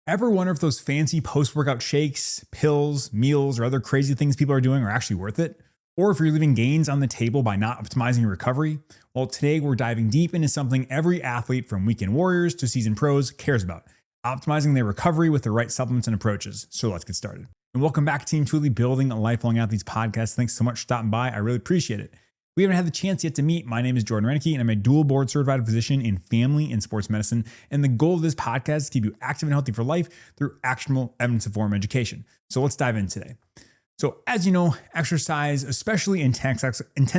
Ever wonder if those fancy post-workout shakes, pills, meals, or other crazy things people are doing are actually worth it? Or if you're leaving gains on the table by not optimizing your recovery? Well, today we're diving deep into something every athlete from weekend warriors to seasoned pros cares about: optimizing their recovery with the right supplements and approaches. So let's get started. And welcome back, Team Truly Building a Lifelong Athletes podcast. Thanks so much for stopping by. I really appreciate it. We haven't had the chance yet to meet. My name is Jordan Rennicke, and I'm a dual board certified physician in family and sports medicine. And the goal of this podcast is to keep you active and healthy for life through actionable, evidence-informed education. So let's dive in today. So as you know, exercise, especially intense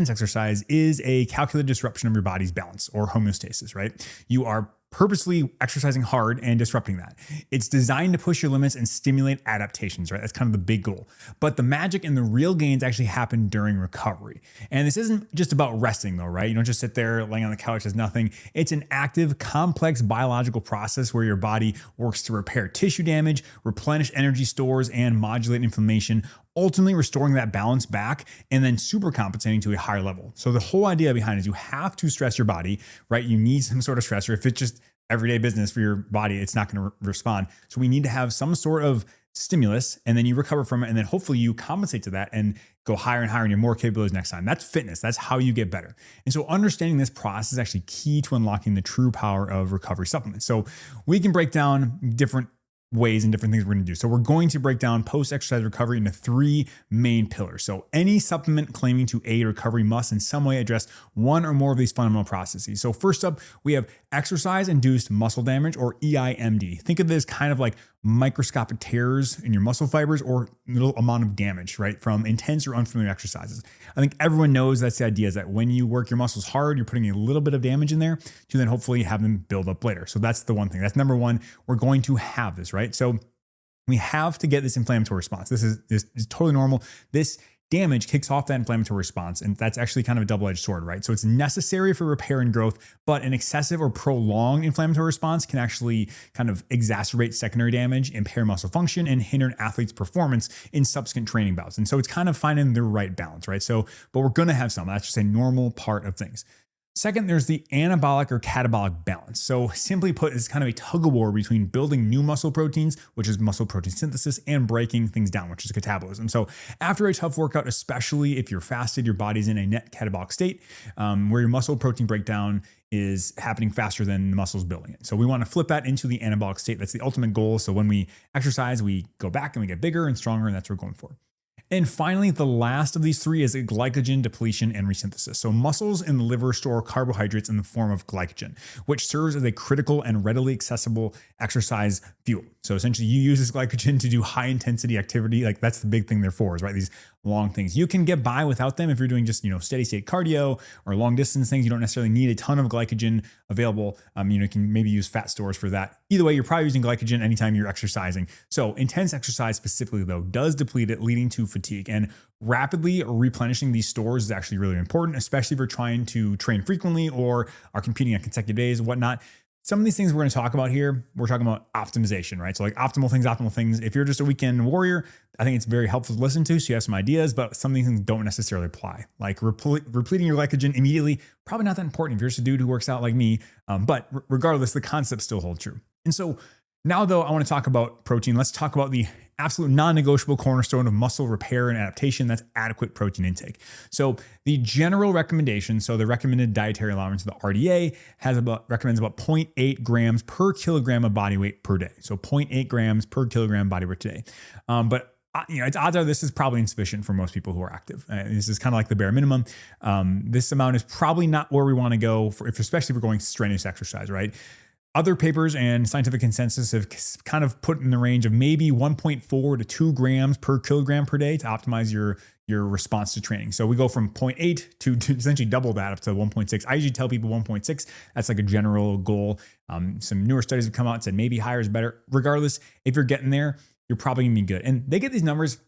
exercise, is a calculated disruption of your body's balance or homeostasis, right? You are purposely exercising hard and disrupting that. It's designed to push your limits and stimulate adaptations, right? That's kind of the big goal. But the magic and the real gains actually happen during recovery. And this isn't just about resting though, right? You don't just sit there laying on the couch as nothing. It's an active, complex biological process where your body works to repair tissue damage, replenish energy stores, and modulate inflammation, ultimately restoring that balance back and then super compensating to a higher level. So the whole idea behind it is you have to stress your body, right? You need some sort of stressor. If it's just everyday business for your body, it's not going to respond. So we need to have some sort of stimulus, and then you recover from it. And then hopefully you compensate to that and go higher and higher and you're more capable next time. That's fitness. That's how you get better. And so understanding this process is actually key to unlocking the true power of recovery supplements. So we can break down different ways and different things we're going to do. So we're going to break down post-exercise recovery into three main pillars. So any supplement claiming to aid recovery must in some way address one or more of these fundamental processes. So first up, we have exercise-induced muscle damage, or EIMD. Think of this kind of like microscopic tears in your muscle fibers or little amount of damage, right, from intense or unfamiliar exercises. I think everyone knows that's the idea, is that when you work your muscles hard, you're putting a little bit of damage in there to then hopefully have them build up later. So that's the one thing. That's number one. We're going to have this, right? So we have to get this inflammatory response. This is totally normal. This damage kicks off that inflammatory response, and that's actually kind of a double-edged sword, right? So it's necessary for repair and growth, but an excessive or prolonged inflammatory response can actually kind of exacerbate secondary damage, impair muscle function, and hinder an athlete's performance in subsequent training bouts. And so it's kind of finding the right balance, right? So, but we're going to have some. That's just a normal part of things. Second, there's the anabolic or catabolic balance. So simply put, it's kind of a tug of war between building new muscle proteins, which is muscle protein synthesis, and breaking things down, which is catabolism. So after a tough workout, especially if you're fasted, your body's in a net catabolic state where your muscle protein breakdown is happening faster than the muscles building it. So we want to flip that into the anabolic state. That's the ultimate goal. So when we exercise, we go back and we get bigger and stronger, and that's what we're going for. And finally, the last of these three is glycogen depletion and resynthesis. So muscles in the liver store carbohydrates in the form of glycogen, which serves as a critical and readily accessible exercise fuel. So essentially you use this glycogen to do high intensity activity. Like that's the big thing they're for, is right? These long things. You can get by without them if you're doing just, steady state cardio or long distance things. You don't necessarily need a ton of glycogen available. You can maybe use fat stores for that. Either way, you're probably using glycogen anytime you're exercising. So intense exercise specifically though does deplete it, leading to fatigue, and rapidly replenishing these stores is actually really important, especially if you're trying to train frequently or are competing on consecutive days and whatnot. Some of these things we're going to talk about here, we're talking about optimization, right? So like optimal things. If you're just a weekend warrior, I think it's very helpful to listen to, so you have some ideas, but some of these things don't necessarily apply. Like repleting your glycogen immediately, probably not that important if you're just a dude who works out like me. But regardless, the concepts still hold true. And so now though, I want to talk about protein. Let's talk about the absolute non-negotiable cornerstone of muscle repair and adaptation. That's adequate protein intake. So the general recommendation, so the recommended dietary allowance, the RDA, recommends about 0.8 grams per kilogram of body weight per day. So 0.8 grams per kilogram body weight today. But it's odds are this is probably insufficient for most people who are active. This is kind of like the bare minimum. This amount is probably not where we want to go especially if we're going strenuous exercise, right? Other papers and scientific consensus have kind of put in the range of maybe 1.4 to 2 grams per kilogram per day to optimize your response to training. So we go from 0.8 to essentially double that up to 1.6. I usually tell people 1.6. That's like a general goal. Some newer studies have come out and said maybe higher is better. Regardless, if you're getting there, you're probably gonna be good. And they get these numbers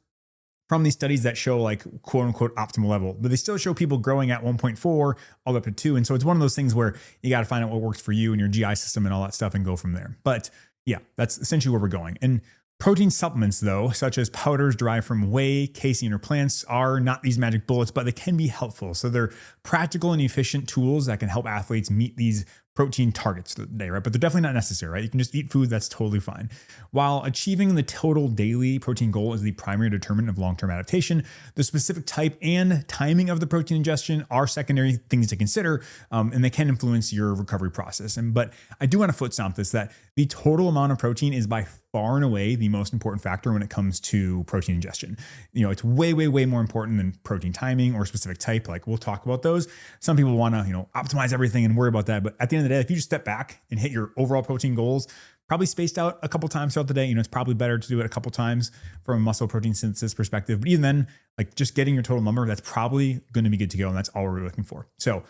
from these studies that show like quote unquote optimal level, but they still show people growing at 1.4 all the way up to 2. And so it's one of those things where you got to find out what works for you and your GI system and all that stuff and go from there. But yeah, that's essentially where we're going. And protein supplements though, such as powders derived from whey, casein, or plants, are not these magic bullets, but they can be helpful. So they're practical and efficient tools that can help athletes meet these protein targets for the day, right? But they're definitely not necessary, right? You can just eat food, that's totally fine. While achieving the total daily protein goal is the primary determinant of long-term adaptation, the specific type and timing of the protein ingestion are secondary things to consider, and they can influence your recovery process. But I do want to foot stomp this, that the total amount of protein is by far and away the most important factor when it comes to protein ingestion. It's way, way, way more important than protein timing or specific type. Like we'll talk about those. Some people want to, optimize everything and worry about that. But at the end of the day, if you just step back and hit your overall protein goals, probably spaced out a couple times throughout the day, it's probably better to do it a couple times from a muscle protein synthesis perspective. But even then, like just getting your total number, that's probably going to be good to go. And that's all we're looking for. So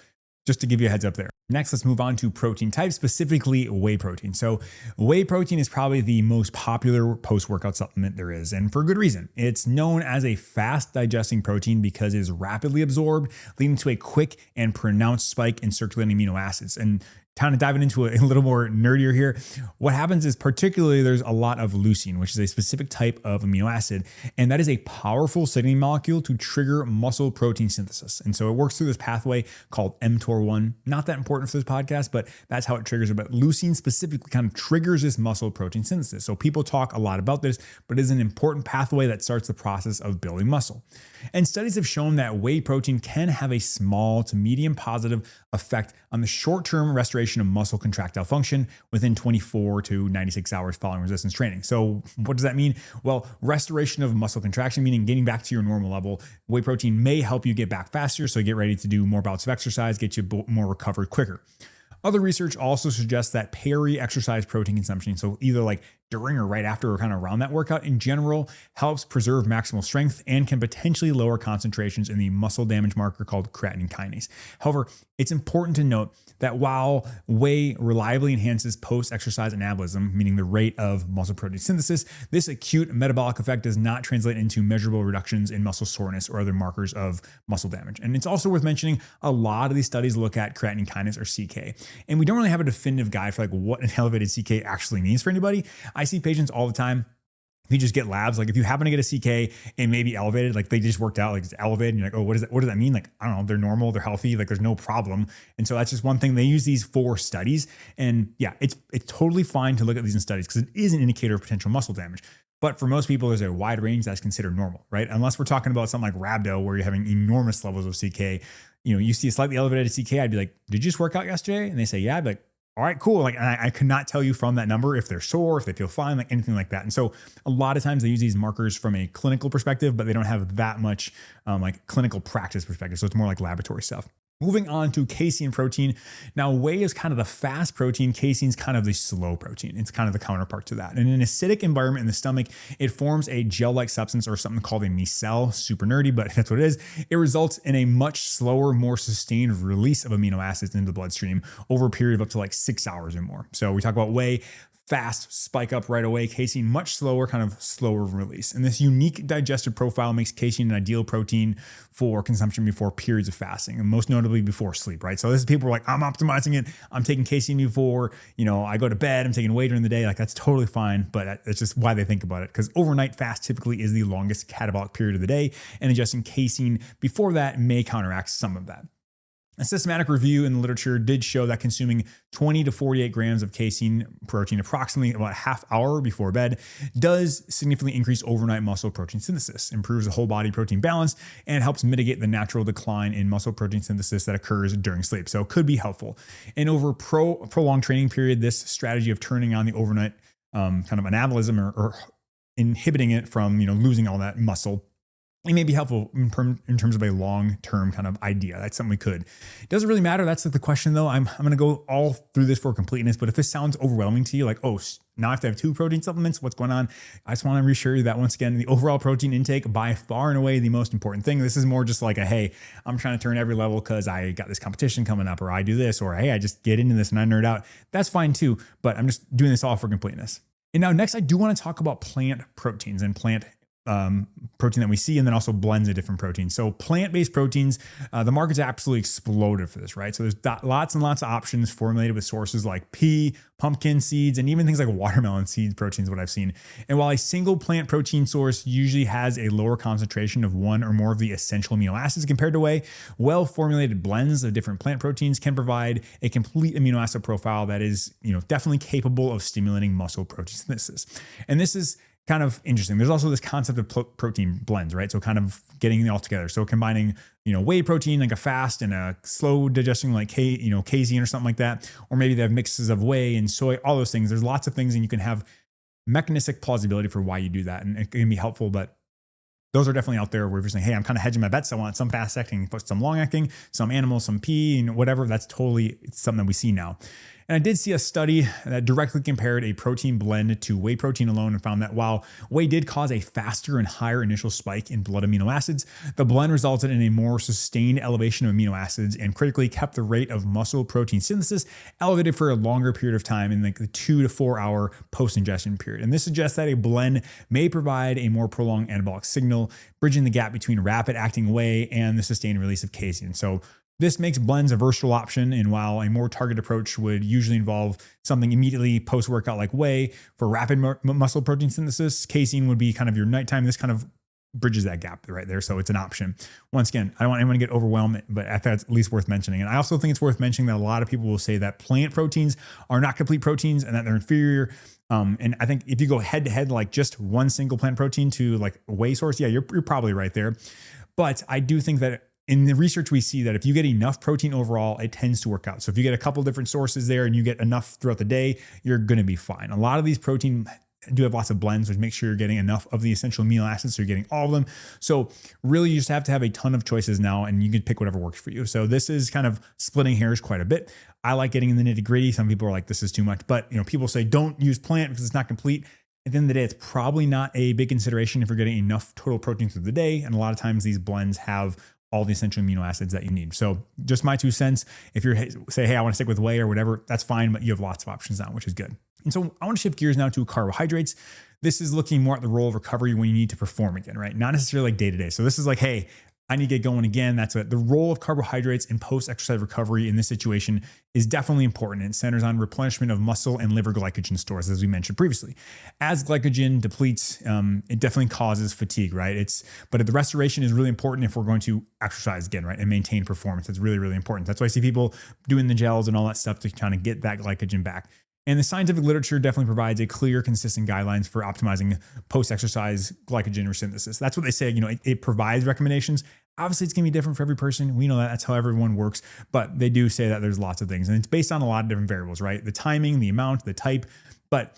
just to give you a heads up there. Next, let's move on to protein type, specifically whey protein. So whey protein is probably the most popular post-workout supplement there is, and for good reason. It's known as a fast digesting protein because it is rapidly absorbed, leading to a quick and pronounced spike in circulating amino acids. And kind of diving into a little more nerdier here, what happens is particularly there's a lot of leucine, which is a specific type of amino acid, and that is a powerful signaling molecule to trigger muscle protein synthesis. And so it works through this pathway called mTOR1. Not that important for this podcast, but that's how it triggers it. But leucine specifically kind of triggers this muscle protein synthesis. So people talk a lot about this, but it is an important pathway that starts the process of building muscle. And studies have shown that whey protein can have a small to medium positive effect on the short-term restoration of muscle contractile function within 24 to 96 hours following resistance training. So what does that mean? Well, restoration of muscle contraction, meaning getting back to your normal level. Whey protein may help you get back faster, so get ready to do more bouts of exercise, get you more recovered quicker. Other research also suggests that peri-exercise protein consumption, so either like during or right after or kind of around that workout in general, helps preserve maximal strength and can potentially lower concentrations in the muscle damage marker called creatine kinase. However, it's important to note that while whey reliably enhances post-exercise anabolism, meaning the rate of muscle protein synthesis, this acute metabolic effect does not translate into measurable reductions in muscle soreness or other markers of muscle damage. And it's also worth mentioning a lot of these studies look at creatine kinase or CK. And we don't really have a definitive guide for like what an elevated CK actually means for anybody. I see patients all the time. If you just get labs, like if you happen to get a CK and maybe elevated, like they just worked out, like it's elevated, and you're like, oh, what does that mean? Like, I don't know, they're normal, they're healthy, like there's no problem. And so that's just one thing. They use these for studies. And yeah, it's totally fine to look at these in studies because it is an indicator of potential muscle damage. But for most people, there's a wide range that's considered normal, right? Unless we're talking about something like rhabdo where you're having enormous levels of CK. You see a slightly elevated CK, I'd be like, did you just work out yesterday? And they say, yeah. I'd be like, all right, cool. Like, and I could not tell you from that number if they're sore, if they feel fine, like anything like that. And so a lot of times they use these markers from a clinical perspective, but they don't have that much like clinical practice perspective. So it's more like laboratory stuff. Moving on to casein protein. Now, whey is kind of the fast protein. Casein's kind of the slow protein. It's kind of the counterpart to that. And in an acidic environment in the stomach, it forms a gel-like substance or something called a micelle. Super nerdy, but that's what it is. It results in a much slower, more sustained release of amino acids into the bloodstream over a period of up to like 6 hours or more. So we talk about whey, fast, spike up right away. Casein, much slower, kind of slower release. And this unique digestive profile makes casein an ideal protein for consumption before periods of fasting, and most notably before sleep, right? So this is people are like, I'm optimizing it. I'm taking casein before, I go to bed, I'm taking whey during the day. Like that's totally fine, but it's just why they think about it. Because overnight fast typically is the longest catabolic period of the day, and ingesting casein before that may counteract some of that. A systematic review in the literature did show that consuming 20 to 48 grams of casein protein approximately about a half hour before bed does significantly increase overnight muscle protein synthesis, improves the whole body protein balance, and helps mitigate the natural decline in muscle protein synthesis that occurs during sleep. So it could be helpful. And over prolonged training period, this strategy of turning on the overnight kind of anabolism or inhibiting it from losing all that muscle, it may be helpful in terms of a long-term kind of idea. That's something we could. It doesn't really matter. That's like the question though. I'm going to go all through this for completeness, but if this sounds overwhelming to you, like, oh, now I have to have 2 protein supplements, what's going on? I just want to reassure you that once again, the overall protein intake by far and away the most important thing. This is more just like hey, I'm trying to turn every level because I got this competition coming up, or I do this, or hey, I just get into this and I nerd out. That's fine too, but I'm just doing this all for completeness. And now next, I do want to talk about plant proteins and plant protein that we see, and then also blends of different proteins. So plant-based proteins, the market's absolutely exploded for this, right? So there's lots and lots of options formulated with sources like pea, pumpkin seeds, and even things like watermelon seed proteins, what I've seen. And while a single plant protein source usually has a lower concentration of one or more of the essential amino acids compared to whey, well-formulated blends of different plant proteins can provide a complete amino acid profile that is, definitely capable of stimulating muscle protein synthesis. And this is kind of interesting. There's also this concept of protein blends, right? So kind of getting it all together. So combining, whey protein, like a fast and a slow digesting like casein or something like that. Or maybe they have mixes of whey and soy, all those things. There's lots of things, and you can have mechanistic plausibility for why you do that. And it can be helpful, but those are definitely out there where you're saying, hey, I'm kind of hedging my bets. I want some fast acting, some long acting, some animal, some pea, whatever. That's totally something that we see now. And I did see a study that directly compared a protein blend to whey protein alone and found that while whey did cause a faster and higher initial spike in blood amino acids, the blend resulted in a more sustained elevation of amino acids and critically kept the rate of muscle protein synthesis elevated for a longer period of time in like the 2 to 4 hour post-ingestion period. And this suggests that a blend may provide a more prolonged anabolic signal, bridging the gap between rapid acting whey and the sustained release of casein. So this makes blends a versatile option, and while a more targeted approach would usually involve something immediately post-workout like whey for rapid muscle protein synthesis, casein would be kind of your nighttime. This kind of bridges that gap right there, so it's an option. Once again, I don't want anyone to get overwhelmed, but I thought it's at least worth mentioning. And I also think it's worth mentioning that a lot of people will say that plant proteins are not complete proteins and that they're inferior. And I think if you go head to head, like just one single plant protein to like a whey source, yeah, you're probably right there. But I do think that in the research, we see that if you get enough protein overall, it tends to work out. So if you get a couple different sources there and you get enough throughout the day, you're going to be fine. A lot of these protein do have lots of blends, which make sure you're getting enough of the essential amino acids, so you're getting all of them. So really, you just have to have a ton of choices now, and you can pick whatever works for you. So this is kind of splitting hairs quite a bit. I like getting in the nitty gritty. Some people are like, this is too much, but people say don't use plant because it's not complete. At the end of the day, it's probably not a big consideration if you're getting enough total protein through the day. And a lot of times these blends have all the essential amino acids that you need. So just my 2 cents. If you're say, hey, I want to stick with whey or whatever, that's fine, but you have lots of options now, which is good. And so I want to shift gears now to carbohydrates. This is looking more at the role of recovery when you need to perform again, right? Not necessarily like day to day. So this is like, hey, I need to get going again. That's it. The role of carbohydrates in post-exercise recovery in this situation is definitely important. It centers on replenishment of muscle and liver glycogen stores, as we mentioned previously. As glycogen depletes, it definitely causes fatigue, right? But the restoration is really important if we're going to exercise again, right? And maintain performance. It's really, really important. That's why I see people doing the gels and all that stuff to kind of get that glycogen back. And the scientific literature definitely provides a clear, consistent guidelines for optimizing post-exercise glycogen resynthesis. That's what they say. It provides recommendations. Obviously, it's going to be different for every person. We know that. That's how everyone works. But they do say that there's lots of things. And it's based on a lot of different variables, right? The timing, the amount, the type. But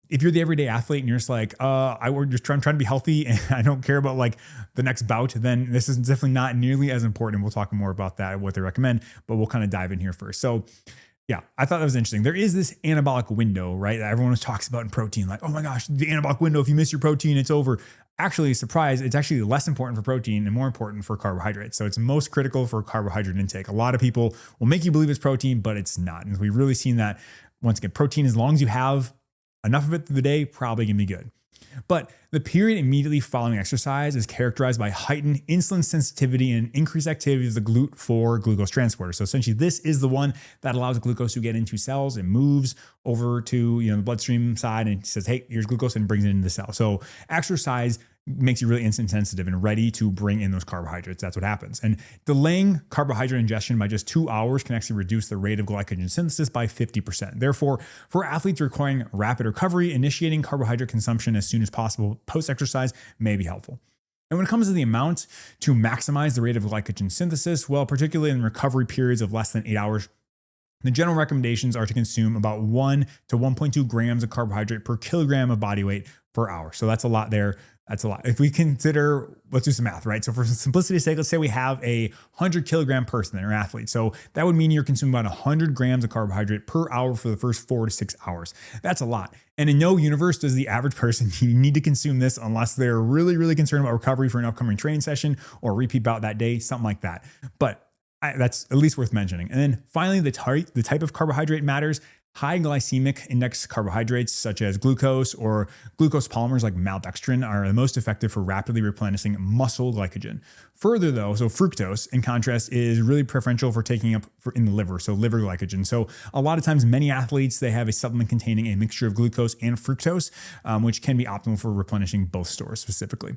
if you're the everyday athlete and you're just like, I'm trying to be healthy and I don't care about like the next bout, then this is definitely not nearly as important. We'll talk more about that, what they recommend, but we'll kind of dive in here first. So yeah, I thought that was interesting. There is this anabolic window, right? That everyone talks about in protein, like, oh my gosh, the anabolic window, if you miss your protein, it's over. Actually, surprise, it's actually less important for protein and more important for carbohydrates. So it's most critical for carbohydrate intake. A lot of people will make you believe it's protein, but it's not. And we've really seen that. Once again, protein, as long as you have enough of it through the day, probably gonna be good. But the period immediately following exercise is characterized by heightened insulin sensitivity and increased activity of the GLUT4 glucose transporter. So essentially, this is the one that allows glucose to get into cells. It moves over to the bloodstream side and says, hey, here's glucose, and brings it into the cell. So exercise makes you really insulin sensitive and ready to bring in those carbohydrates. That's what happens. And delaying carbohydrate ingestion by just 2 hours can actually reduce the rate of glycogen synthesis by 50%. Therefore, for athletes requiring rapid recovery, initiating carbohydrate consumption as soon as possible post-exercise may be helpful. And when it comes to the amount to maximize the rate of glycogen synthesis, well, particularly in recovery periods of less than 8 hours, the general recommendations are to consume about 1 to 1.2 grams of carbohydrate per kilogram of body weight per hour. So that's a lot there. That's a lot. If we consider, let's do some math, right? So for simplicity's sake, let's say we have a 100 kilogram person, or athlete. So that would mean you're consuming about 100 grams of carbohydrate per hour for the first 4 to 6 hours. That's a lot. And in no universe does the average person need to consume this unless they're really, really concerned about recovery for an upcoming training session or repeat bout that day, something like that. But that's at least worth mentioning. And then finally, the type of carbohydrate matters. High glycemic index carbohydrates such as glucose or glucose polymers like maltodextrin are the most effective for rapidly replenishing muscle glycogen. Further though, so fructose in contrast is really preferential for taking up in the liver, so liver glycogen. So a lot of times many athletes, they have a supplement containing a mixture of glucose and fructose, which can be optimal for replenishing both stores specifically.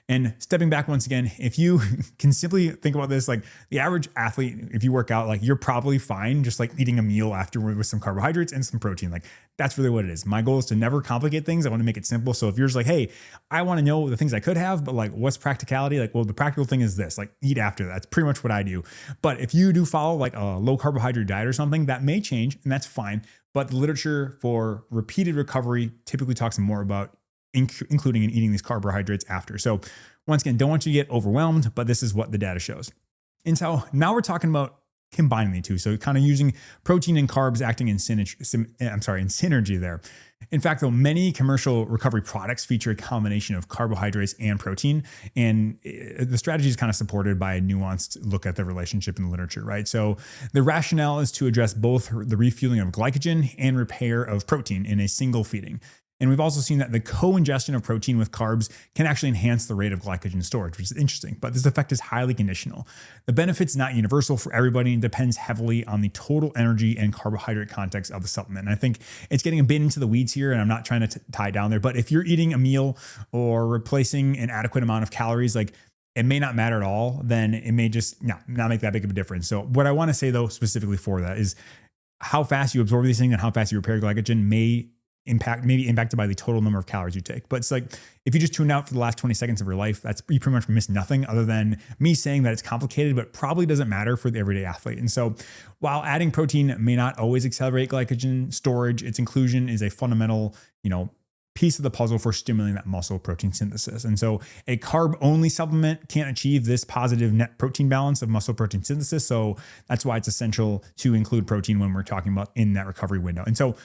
And stepping back once again, if you can simply think about this, like the average athlete, if you work out, like you're probably fine just like eating a meal afterward with some carbohydrates and some protein. Like that's really what it is. My goal is to never complicate things. I want to make it simple. So if you're just like, hey, I want to know the things I could have, but like what's practicality? Like, well, the practical thing is this, like eat after that. That's pretty much what I do. But if you do follow like a low carbohydrate diet or something, that may change and that's fine. But the literature for repeated recovery typically talks more about including and eating these carbohydrates after. So once again, don't want you to get overwhelmed, but this is what the data shows. And so now we're talking about combining the two. So kind of using protein and carbs acting in synergy there. In fact, though, many commercial recovery products feature a combination of carbohydrates and protein. And the strategy is kind of supported by a nuanced look at the relationship in the literature, right? So the rationale is to address both the refueling of glycogen and repair of protein in a single feeding. And we've also seen that the co-ingestion of protein with carbs can actually enhance the rate of glycogen storage, which is interesting, but this effect is highly conditional. The benefit's not universal for everybody and depends heavily on the total energy and carbohydrate context of the supplement. And I think it's getting a bit into the weeds here, and I'm not trying to tie it down there, but if you're eating a meal or replacing an adequate amount of calories, like it may not matter at all, then it may just not make that big of a difference. So what I want to say though, specifically for that is how fast you absorb these things and how fast you repair glycogen may be impacted by the total number of calories you take. But it's like, if you just tune out for the last 20 seconds of your life, you pretty much miss nothing other than me saying that it's complicated, but probably doesn't matter for the everyday athlete. And so while adding protein may not always accelerate glycogen storage, its inclusion is a fundamental, piece of the puzzle for stimulating that muscle protein synthesis. And so a carb only supplement can't achieve this positive net protein balance of muscle protein synthesis. So that's why it's essential to include protein when we're talking about in that recovery window. And so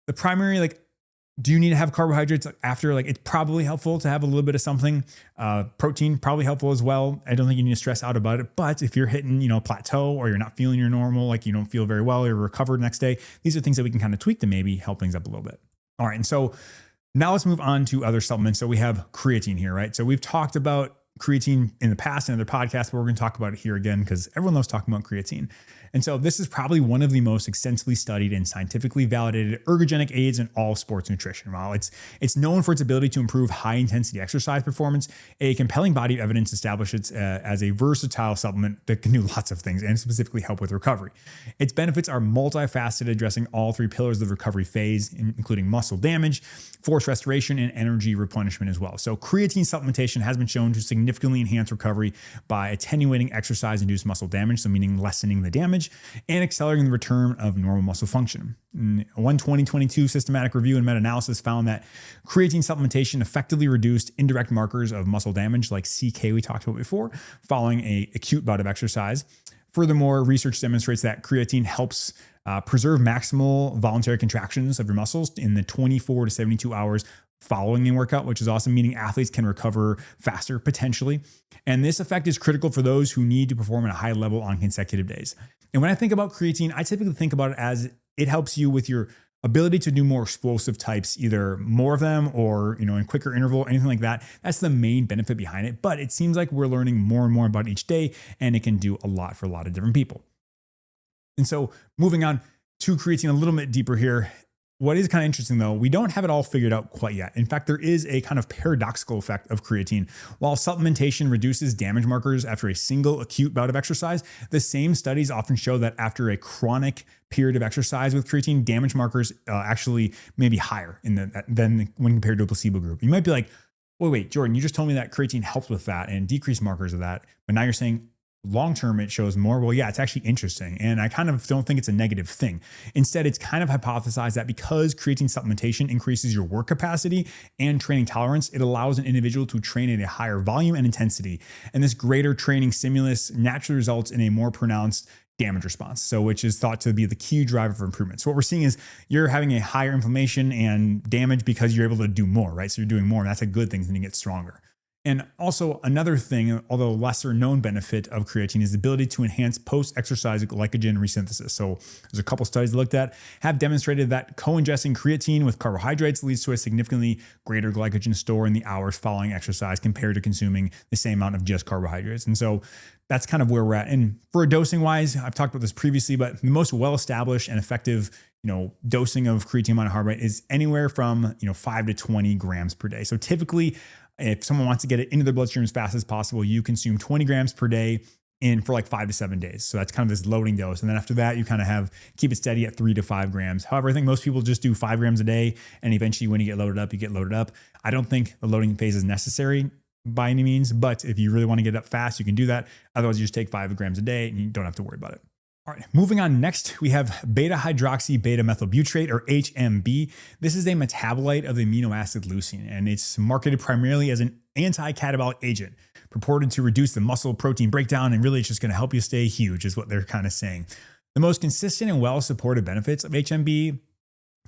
the primary, do you need to have carbohydrates after? It's probably helpful to have a little bit of something. Protein, probably helpful as well. I don't think you need to stress out about it. But if you're hitting, plateau or you're not feeling your normal, you don't feel very well, you're recovered next day, these are things that we can kind of tweak to maybe help things up a little bit. All right. And so now let's move on to other supplements. So we have creatine here, right? So we've talked about creatine in the past in other podcasts, but we're going to talk about it here again because everyone loves talking about creatine. And so this is probably one of the most extensively studied and scientifically validated ergogenic aids in all sports nutrition. While it's known for its ability to improve high intensity exercise performance, a compelling body of evidence establishes it as a versatile supplement that can do lots of things and specifically help with recovery. Its benefits are multifaceted, addressing all three pillars of the recovery phase, including muscle damage, force restoration, and energy replenishment as well. So creatine supplementation has been shown to significantly enhance recovery by attenuating exercise-induced muscle damage, so meaning lessening the damage, and accelerating the return of normal muscle function. One 2022 systematic review and meta-analysis found that creatine supplementation effectively reduced indirect markers of muscle damage like CK we talked about before, following an acute bout of exercise. Furthermore, research demonstrates that creatine helps preserve maximal voluntary contractions of your muscles in the 24 to 72 hours following the workout, which is awesome, meaning athletes can recover faster potentially. And this effect is critical for those who need to perform at a high level on consecutive days. And when I think about creatine, I typically think about it as it helps you with your ability to do more explosive types, either more of them or, in quicker interval, anything like that. That's the main benefit behind it. But it seems like we're learning more and more about each day, and it can do a lot for a lot of different people. And so moving on to creatine a little bit deeper here. What is kind of interesting though, we don't have it all figured out quite yet. In fact, there is a kind of paradoxical effect of creatine. While supplementation reduces damage markers after a single acute bout of exercise, the same studies often show that after a chronic period of exercise with creatine, damage markers actually may be higher than when compared to a placebo group. You might be like, wait, Jordan, you just told me that creatine helps with that and decreased markers of that, but now you're saying long-term, it shows more. Well, yeah, it's actually interesting. And I kind of don't think it's a negative thing. Instead, it's kind of hypothesized that because creatine supplementation increases your work capacity and training tolerance, it allows an individual to train at a higher volume and intensity. And this greater training stimulus naturally results in a more pronounced damage response. So which is thought to be the key driver for improvement. So what we're seeing is you're having a higher inflammation and damage because you're able to do more, right? So you're doing more, and that's a good thing, then you get stronger. And also another thing, although lesser known benefit of creatine is the ability to enhance post-exercise glycogen resynthesis. So there's a couple studies looked at have demonstrated that co-ingesting creatine with carbohydrates leads to a significantly greater glycogen store in the hours following exercise compared to consuming the same amount of just carbohydrates. And so that's kind of where we're at. And for dosing wise, I've talked about this previously, but the most well-established and effective dosing of creatine monohydrate is anywhere from 5 to 20 grams per day. So typically, if someone wants to get it into their bloodstream as fast as possible, you consume 20 grams per day for like 5 to 7 days. So that's kind of this loading dose. And then after that, you kind of keep it steady at 3 to 5 grams. However, I think most people just do 5 grams a day. And eventually when you get loaded up, you get loaded up. I don't think the loading phase is necessary by any means, but if you really want to get up fast, you can do that. Otherwise, you just take 5 grams a day and you don't have to worry about it. All right, moving on. Next, we have beta hydroxy beta methylbutyrate, or HMB. This is a metabolite of the amino acid leucine, and it's marketed primarily as an anti-catabolic agent, purported to reduce the muscle protein breakdown, and really it's just going to help you stay huge, is what they're kind of saying. The most consistent and well-supported benefits of HMB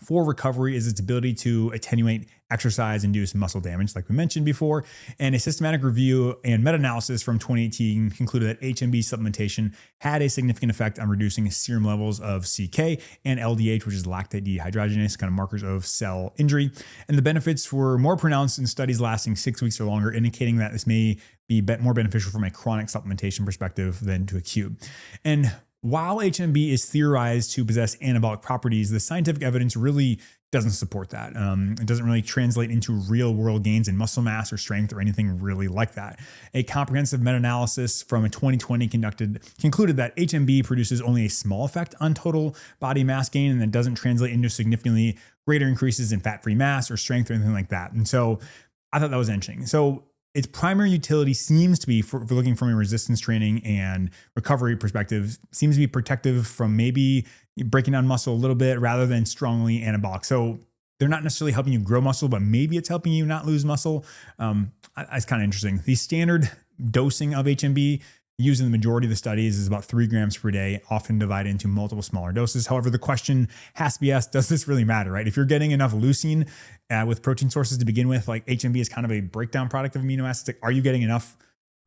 for recovery is its ability to attenuate exercise-induced muscle damage, like we mentioned before. And a systematic review and meta-analysis from 2018 concluded that HMB supplementation had a significant effect on reducing serum levels of CK and LDH, which is lactate dehydrogenase, kind of markers of cell injury. And the benefits were more pronounced in studies lasting 6 weeks or longer, indicating that this may be more beneficial from a chronic supplementation perspective than to acute. And while HMB is theorized to possess anabolic properties, the scientific evidence really doesn't support that. It doesn't really translate into real world gains in muscle mass or strength or anything really like that. A comprehensive meta-analysis from a 2020 concluded that HMB produces only a small effect on total body mass gain, and that doesn't translate into significantly greater increases in fat-free mass or strength or anything like that. And so I thought that was interesting. So its primary utility seems to be, for looking from a resistance training and recovery perspective, seems to be protective from maybe breaking down muscle a little bit rather than strongly anabolic. So they're not necessarily helping you grow muscle, but maybe it's helping you not lose muscle. It's kind of interesting. The standard dosing of HMB used in the majority of the studies is about 3 grams per day, often divided into multiple smaller doses. However, the question has to be asked, does this really matter, right? If you're getting enough leucine with protein sources to begin with, like HMB is kind of a breakdown product of amino acids. Like, are you getting enough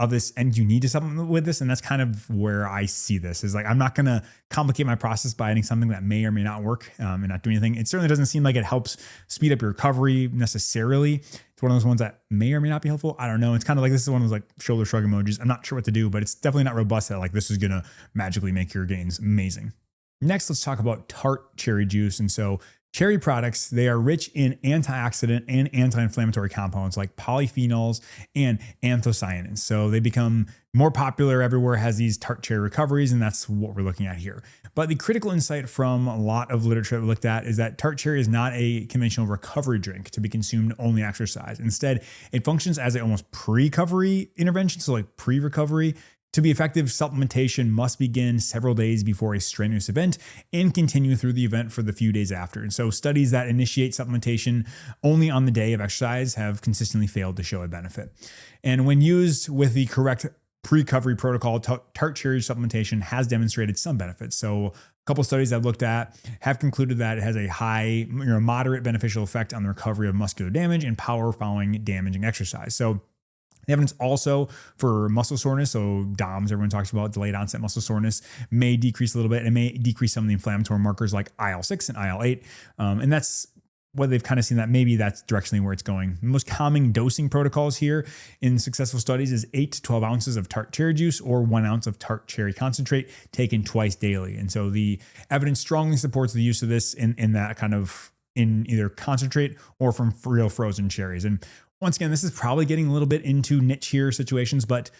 of this and you need to supplement with this? And that's kind of where I see this is like, I'm not going to complicate my process by adding something that may or may not work and not do anything. It certainly doesn't seem like it helps speed up your recovery necessarily. It's one of those ones that may or may not be helpful. I don't know. It's kind of like, this is one of those like shoulder shrug emojis. I'm not sure what to do, but it's definitely not robust that like this is going to magically make your gains amazing. Next, let's talk about Tart cherry juice. And so cherry products, they are rich in antioxidant and anti-inflammatory compounds like polyphenols and anthocyanins. So they become more popular everywhere, has these Tart cherry recoveries, and that's what we're looking at here. But the critical insight from a lot of literature that we looked at is that Tart cherry is not a conventional recovery drink to be consumed only exercise. Instead, it functions as an almost pre-recovery intervention, so like pre-recovery. To be effective, supplementation must begin several days before a strenuous event and continue through the event for the few days after. And so studies that initiate supplementation only on the day of exercise have consistently failed to show a benefit. And when used with the correct pre-recovery protocol, Tart cherry supplementation has demonstrated some benefits. So a couple of studies I've looked at have concluded that it has a moderate beneficial effect on the recovery of muscular damage and power following damaging exercise. So the evidence also for muscle soreness, so DOMS, everyone talks about delayed onset muscle soreness, may decrease a little bit. It may decrease some of the inflammatory markers like IL-6 and IL-8. And that's what they've kind of seen, that maybe that's directionally where it's going. The most common dosing protocols here in successful studies is 8 to 12 ounces of Tart cherry juice or 1 ounce of Tart cherry concentrate taken twice daily. And so the evidence strongly supports the use of this in that kind of, in either concentrate or from real frozen cherries. And once again, this is probably getting a little bit into niche here situations, but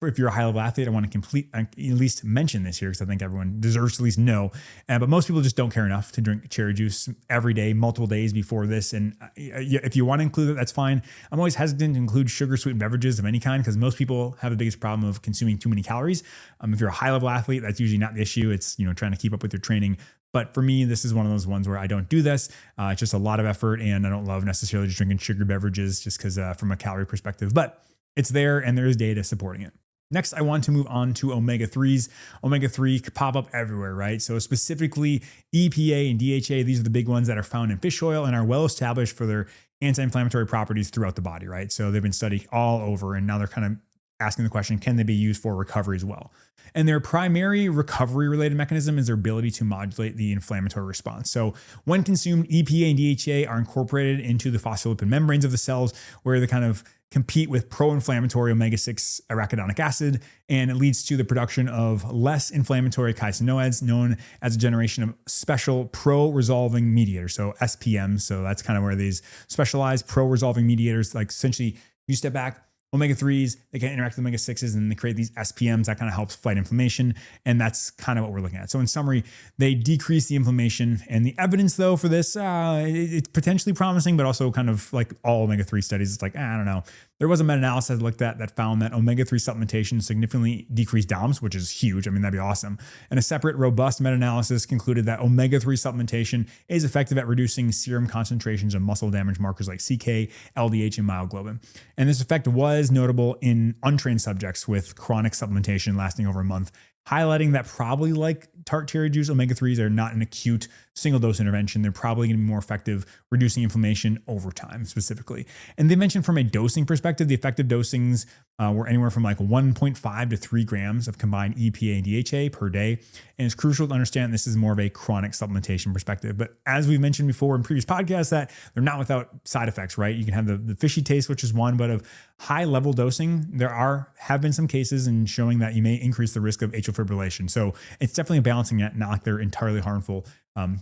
if you're a high-level athlete, I want to at least mention this here because I think everyone deserves to at least know. But most people just don't care enough to drink cherry juice every day, multiple days before this. And if you want to include it, that's fine. I'm always hesitant to include sugar-sweetened beverages of any kind because most people have the biggest problem of consuming too many calories. If you're a high-level athlete, that's usually not the issue. It's trying to keep up with your training. But for me, this is one of those ones where I don't do this. It's just a lot of effort, and I don't love necessarily just drinking sugar beverages just because from a calorie perspective. But it's there, and there is data supporting it. Next, I want to move on to omega-3s. Omega-3 pop up everywhere, right? So specifically EPA and DHA, these are the big ones that are found in fish oil and are well established for their anti-inflammatory properties throughout the body, right? So they've been studied all over, and now they're kind of asking the question, can they be used for recovery as well? And their primary recovery related mechanism is their ability to modulate the inflammatory response. So when consumed, EPA and DHA are incorporated into the phospholipid membranes of the cells, where they kind of compete with pro-inflammatory omega-6 arachidonic acid, and it leads to the production of less inflammatory caseinoids, known as a generation of special pro-resolving mediators, so SPMs. So that's kind of where these specialized pro-resolving mediators, like essentially you step back, omega-3s, they can interact with omega-6s, and they create these SPMs that kind of helps fight inflammation. And that's kind of what we're looking at. So in summary, they decrease the inflammation. And the evidence though for this, it's potentially promising, but also kind of like all omega-3 studies, it's like, I don't know. There was a meta-analysis I looked at that found that omega-3 supplementation significantly decreased DOMS, which is huge. I mean, that'd be awesome. And a separate robust meta-analysis concluded that omega-3 supplementation is effective at reducing serum concentrations of muscle damage markers like CK, LDH, and myoglobin. And this effect was notable in untrained subjects with chronic supplementation lasting over a month, highlighting that probably like Tart cherry juice, omega-3s are not an acute single dose intervention. They're probably going to be more effective reducing inflammation over time specifically. And they mentioned from a dosing perspective, the effective dosings were anywhere from like 1.5 to 3 grams of combined EPA and DHA per day. And it's crucial to understand this is more of a chronic supplementation perspective. But as we've mentioned before in previous podcasts, that they're not without side effects, right? You can have the fishy taste, which is one, but of high level dosing, there have been some cases in showing that you may increase the risk of atrial fibrillation. So it's definitely a balancing act, not like they're entirely harmful,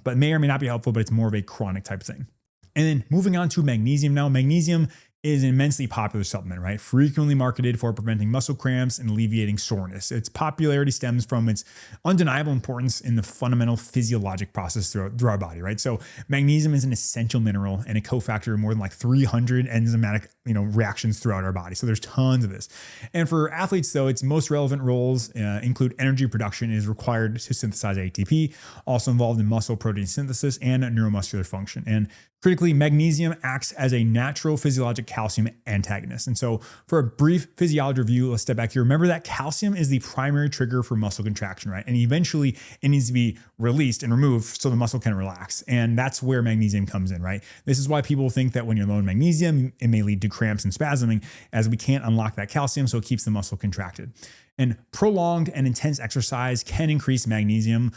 but may or may not be helpful, but it's more of a chronic type thing. And then moving on to magnesium now. Magnesium is an immensely popular supplement, right? Frequently marketed for preventing muscle cramps and alleviating soreness. Its popularity stems from its undeniable importance in the fundamental physiologic process through our body, right? So magnesium is an essential mineral and a cofactor of more than like 300 enzymatic, reactions throughout our body. So there's tons of this. And for athletes though, its most relevant roles include energy production. It is required to synthesize ATP, also involved in muscle protein synthesis and neuromuscular function. And critically, magnesium acts as a natural physiologic calcium antagonist. And so for a brief physiology review, let's step back here. Remember that calcium is the primary trigger for muscle contraction, right? And eventually it needs to be released and removed so the muscle can relax. And that's where magnesium comes in, right? This is why people think that when you're low in magnesium, it may lead to cramps and spasming, as we can't unlock that calcium, so it keeps the muscle contracted. And prolonged and intense exercise can increase magnesium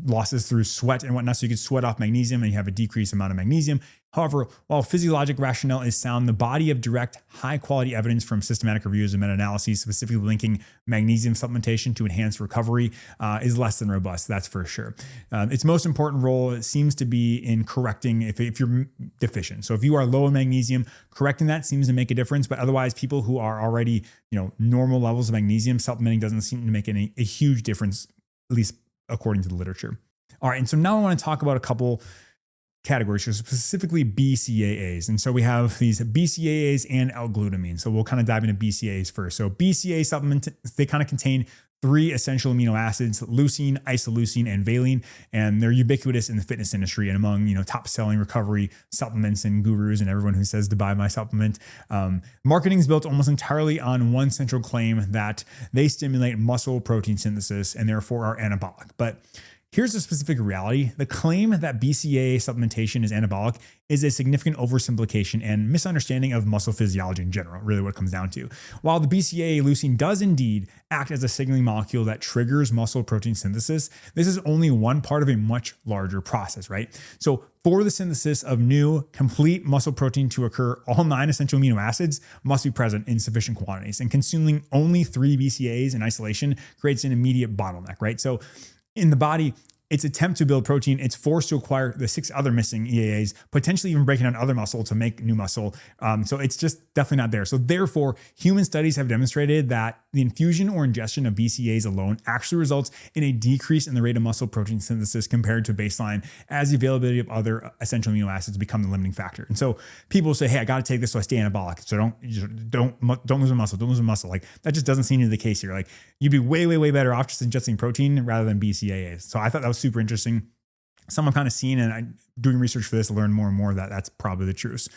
losses through sweat and whatnot. So you can sweat off magnesium and you have a decreased amount of magnesium. However, while physiologic rationale is sound, the body of direct, high-quality evidence from systematic reviews and meta-analyses specifically linking magnesium supplementation to enhance recovery is less than robust, that's for sure. Its most important role seems to be in correcting if you're deficient. So if you are low in magnesium, correcting that seems to make a difference, but otherwise people who are already normal levels of magnesium, supplementing doesn't seem to make a huge difference, at least according to the literature. All right, and so now I want to talk about a couple categories, so specifically BCAAs. And so we have these BCAAs and L-Glutamine. So we'll kind of dive into BCAAs first. So BCAA supplements, they kind of contain 3 essential amino acids: leucine, isoleucine, and valine. And they're ubiquitous in the fitness industry and among, top selling recovery supplements and gurus and everyone who says to buy my supplement. Marketing is built almost entirely on one central claim that they stimulate muscle protein synthesis and therefore are anabolic. But here's the specific reality. The claim that BCAA supplementation is anabolic is a significant oversimplification and misunderstanding of muscle physiology in general, really what it comes down to. While the BCAA leucine does indeed act as a signaling molecule that triggers muscle protein synthesis, this is only one part of a much larger process, right? So for the synthesis of new, complete muscle protein to occur, all 9 essential amino acids must be present in sufficient quantities, and consuming only 3 BCAAs in isolation creates an immediate bottleneck, right? So in the body, its attempt to build protein, it's forced to acquire the 6 other missing EAAs, potentially even breaking down other muscle to make new muscle. So it's just definitely not there. So therefore, human studies have demonstrated that the infusion or ingestion of BCAAs alone actually results in a decrease in the rate of muscle protein synthesis compared to baseline, as the availability of other essential amino acids become the limiting factor. And so people say, hey, I got to take this so I stay anabolic. So don't lose my muscle. Like that just doesn't seem to be the case here. Like you'd be way, way, way better off just ingesting protein rather than BCAAs. So I thought that was super interesting. Some kind of seen, and I doing research for this, learn more and more that that's probably the truth.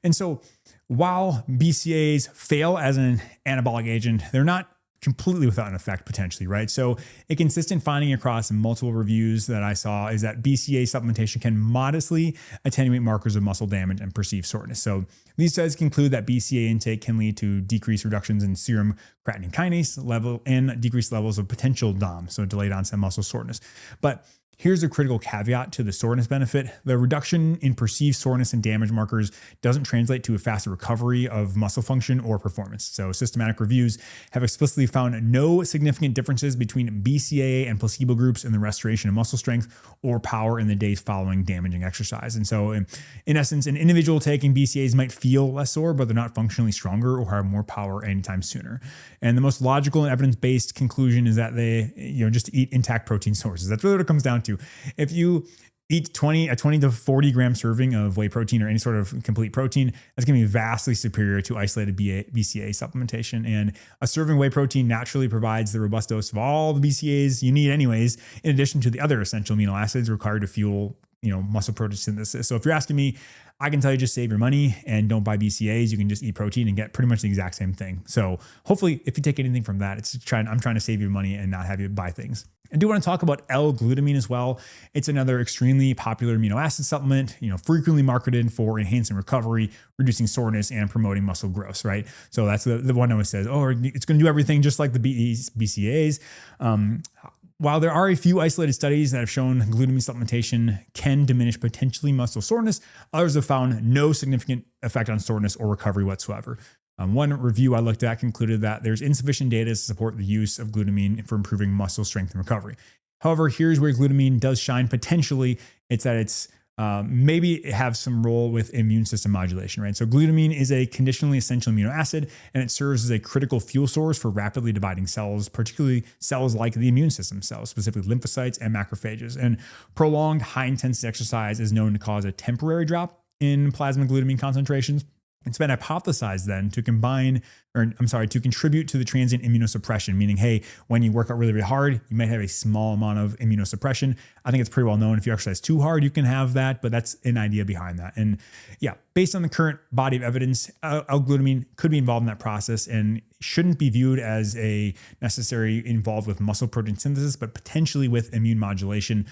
And so while BCAAs fail as an anabolic agent, they're not completely without an effect potentially, right? So a consistent finding across multiple reviews that I saw is that BCA supplementation can modestly attenuate markers of muscle damage and perceived soreness. So these studies conclude that BCA intake can lead to decreased reductions in serum creatine kinase level and decreased levels of potential DOM, so delayed onset muscle soreness. But here's a critical caveat to the soreness benefit. The reduction in perceived soreness and damage markers doesn't translate to a faster recovery of muscle function or performance. So systematic reviews have explicitly found no significant differences between BCAA and placebo groups in the restoration of muscle strength or power in the days following damaging exercise. And so in essence, an individual taking BCAAs might feel less sore, but they're not functionally stronger or have more power anytime sooner. And the most logical and evidence-based conclusion is that they, just eat intact protein sources. That's really what it comes down to. If you eat a 20 to 40 gram serving of whey protein or any sort of complete protein, that's going to be vastly superior to isolated BCAA supplementation. And a serving of whey protein naturally provides the robust dose of all the BCAAs you need anyways, in addition to the other essential amino acids required to fuel muscle protein synthesis. So if you're asking me, I can tell you just save your money and don't buy BCAAs. You can just eat protein and get pretty much the exact same thing. So hopefully if you take anything from that, I'm trying to save you money and not have you buy things. I do want to talk about L-Glutamine as well. It's another extremely popular amino acid supplement, frequently marketed for enhancing recovery, reducing soreness, and promoting muscle growth, right? So that's the one that always says, oh, it's going to do everything just like the BCAAs. While there are a few isolated studies that have shown glutamine supplementation can diminish potentially muscle soreness, others have found no significant effect on soreness or recovery whatsoever. One review I looked at concluded that there's insufficient data to support the use of glutamine for improving muscle strength and recovery. However, here's where glutamine does shine potentially. It's that it's maybe have some role with immune system modulation, right? So glutamine is a conditionally essential amino acid, and it serves as a critical fuel source for rapidly dividing cells, particularly cells like the immune system cells, specifically lymphocytes and macrophages. And prolonged high-intensity exercise is known to cause a temporary drop in plasma glutamine concentrations. It's been hypothesized then to contribute to the transient immunosuppression, meaning, hey, when you work out really, really hard, you might have a small amount of immunosuppression. I think it's pretty well known if you exercise too hard, you can have that, but that's an idea behind that. And yeah, based on the current body of evidence, L-glutamine could be involved in that process and shouldn't be viewed as a necessary involved with muscle protein synthesis, but potentially with immune modulation.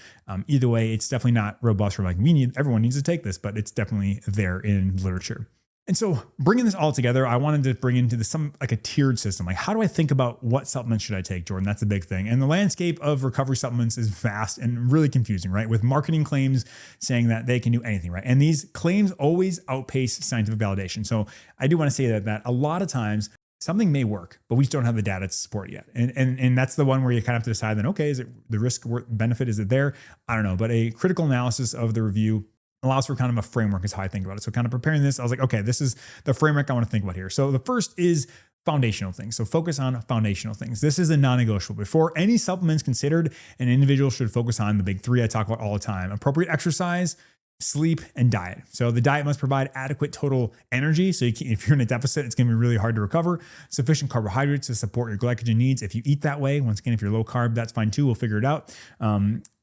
Either way, it's definitely not robust for everyone needs to take this, but it's definitely there in literature. And so bringing this all together, I wanted to bring into a tiered system. Like, how do I think about what supplements should I take, Jordan? That's a big thing. And the landscape of recovery supplements is vast and really confusing, right? With marketing claims saying that they can do anything, right? And these claims always outpace scientific validation. So I do want to say that a lot of times something may work, but we just don't have the data to support it yet. And that's the one where you kind of have to decide then, okay, is it the risk benefit? Is it there? I don't know. But a critical analysis of the review allows for kind of a framework is how I think about it. So kind of preparing this, I was like, okay, this is the framework I want to think about here. So the first is foundational things. So focus on foundational things. This is a non-negotiable. Before any supplements considered, an individual should focus on the big three I talk about all the time: appropriate exercise, sleep, and diet. So the diet must provide adequate total energy. So if you're in a deficit, it's going to be really hard to recover. Sufficient carbohydrates to support your glycogen needs. If you eat that way, once again, if you're low carb, that's fine too. We'll figure it out.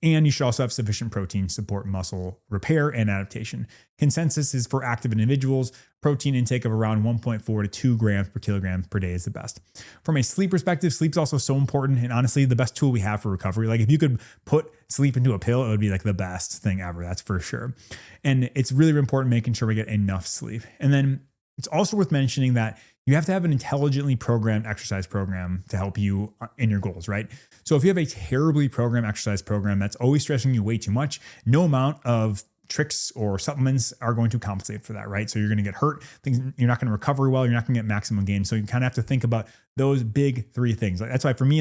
And you should also have sufficient protein to support muscle repair and adaptation. Consensus is for active individuals, protein intake of around 1.4 to 2 grams per kilogram per day is the best. From a sleep perspective, sleep's also so important, and honestly, the best tool we have for recovery. Like, if you could put sleep into a pill, it would be like the best thing ever. That's for sure. And it's really important making sure we get enough sleep. And then it's also worth mentioning that you have to have an intelligently programmed exercise program to help you in your goals, right? So if you have a terribly programmed exercise program that's always stressing you way too much, no amount of tricks or supplements are going to compensate for that, right? So you're going to get hurt. You're not going to recover well. You're not going to get maximum gain. So you kind of have to think about those big three things. That's why for me,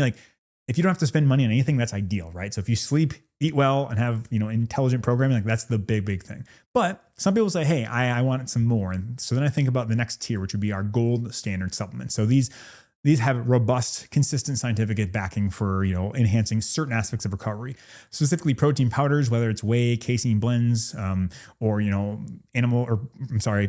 if you don't have to spend money on anything, that's ideal, right? So if you sleep, eat well, and have, intelligent programming, that's the big thing. But some people say, hey, I want some more. And so then I think about the next tier, which would be our gold standard supplements. So these have robust, consistent scientific backing for, enhancing certain aspects of recovery, specifically protein powders, whether it's whey, casein blends, or,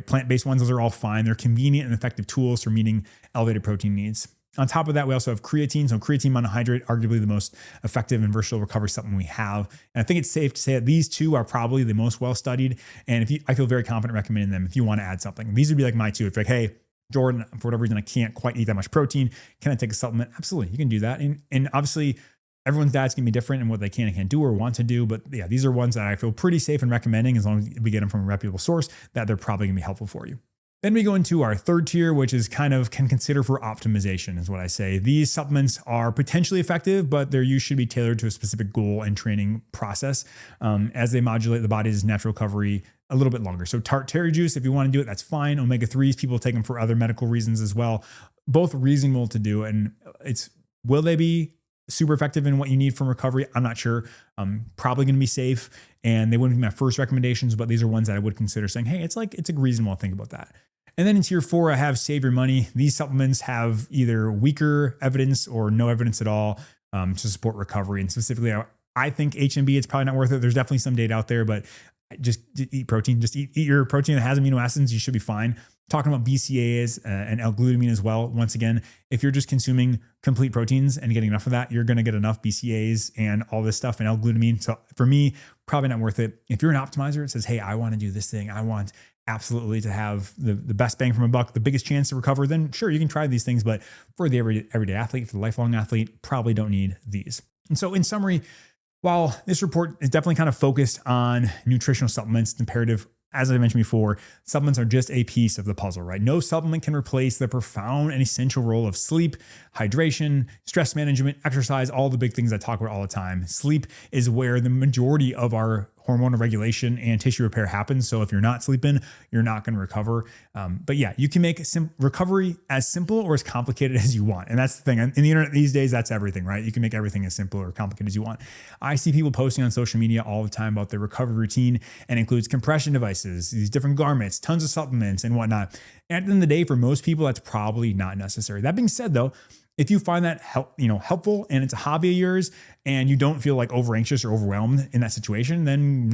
plant-based ones. Those are all fine. They're convenient and effective tools for meeting elevated protein needs. On top of that, we also have creatine. So creatine monohydrate, arguably the most effective and versatile recovery supplement we have. And I think it's safe to say that these two are probably the most well-studied. And I feel very confident recommending them if you want to add something. These would be like my two. If you're like, hey, Jordan, for whatever reason, I can't quite eat that much protein. Can I take a supplement? Absolutely. You can do that. And obviously everyone's diet's gonna be different in what they can and can't do or want to do. But yeah, these are ones that I feel pretty safe in recommending as long as we get them from a reputable source, that they're probably gonna be helpful for you. Then we go into our third tier, which is kind of can consider for optimization, is what I say. These supplements are potentially effective, but their use should be tailored to a specific goal and training process as they modulate the body's natural recovery a little bit longer. So Tart Terry juice, if you want to do it, that's fine. Omega-3s, people take them for other medical reasons as well. Both reasonable to do. And will they be super effective in what you need from recovery? I'm not sure. Probably going to be safe, and they wouldn't be my first recommendations, but these are ones that I would consider saying, hey, it's a reasonable to think about that. And then in tier 4, I have Save Your Money. These supplements have either weaker evidence or no evidence at all to support recovery. And specifically, I think HMB, it's probably not worth it. There's definitely some data out there, but just eat protein. Just eat your protein that has amino acids. You should be fine. Talking about BCAAs and L-Glutamine as well. Once again, if you're just consuming complete proteins and getting enough of that, you're going to get enough BCAAs and all this stuff and L-Glutamine. So for me, probably not worth it. If you're an optimizer, it says, hey, I want to do this thing. I want absolutely to have the best bang from a buck, the biggest chance to recover, then sure, you can try these things. But for the everyday athlete, for the lifelong athlete, probably don't need these. And so in summary, while this report is definitely kind of focused on nutritional supplements, it's imperative, as I mentioned before, supplements are just a piece of the puzzle, right? No supplement can replace the profound and essential role of sleep, hydration, stress management, exercise, all the big things I talk about all the time. Sleep is where the majority of our hormonal regulation and tissue repair happens. So if you're not sleeping, you're not going to recover. But yeah, you can make recovery as simple or as complicated as you want. And that's the thing. In the internet these days, that's everything, right? You can make everything as simple or complicated as you want. I see people posting on social media all the time about their recovery routine, and includes compression devices, these different garments, tons of supplements and whatnot. And at the end of the day, for most people, that's probably not necessary. That being said, though, if you find that helpful and it's a hobby of yours and you don't feel like over anxious or overwhelmed in that situation, then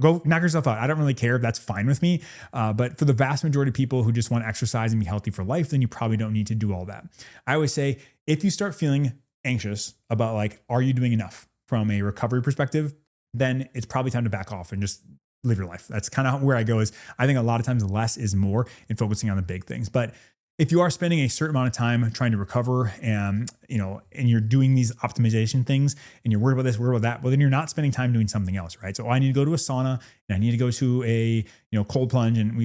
go knock yourself out. I don't really care. That's fine with me. But for the vast majority of people who just want to exercise and be healthy for life, then you probably don't need to do all that. I always say, if you start feeling anxious about are you doing enough from a recovery perspective, then it's probably time to back off and just live your life. That's kind of where I go. Is I think a lot of times less is more in focusing on the big things. But if you are spending a certain amount of time trying to recover and you're doing these optimization things and you're worried about this, worried about that, well, then you're not spending time doing something else, right? So I need to go to a sauna and I need to go to a, cold plunge. And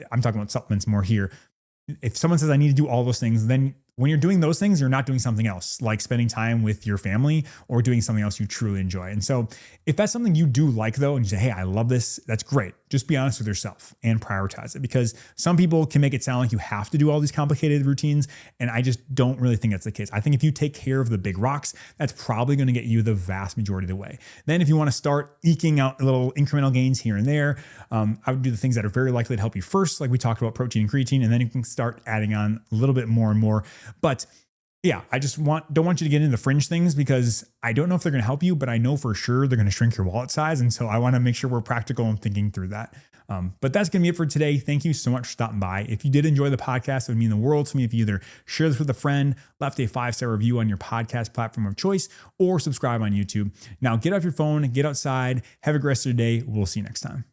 I'm talking about supplements more here. If someone says I need to do all those things, then when you're doing those things, you're not doing something else, like spending time with your family or doing something else you truly enjoy. And so if that's something you do like, though, and you say, hey, I love this, that's great. Just be honest with yourself and prioritize it, because some people can make it sound like you have to do all these complicated routines. And I just don't really think that's the case. I think if you take care of the big rocks, that's probably going to get you the vast majority of the way. Then if you want to start eking out little incremental gains here and there, I would do the things that are very likely to help you first, like we talked about protein and creatine, and then you can start adding on a little bit more and more. But yeah, I just don't want you to get into the fringe things, because I don't know if they're going to help you, but I know for sure they're going to shrink your wallet size. And so I want to make sure we're practical and thinking through that. But that's going to be it for today. Thank you so much for stopping by. If you did enjoy the podcast, it would mean the world to me if you either share this with a friend, left a 5-star review on your podcast platform of choice, or subscribe on YouTube. Now get off your phone, get outside, have a great rest of your day. We'll see you next time.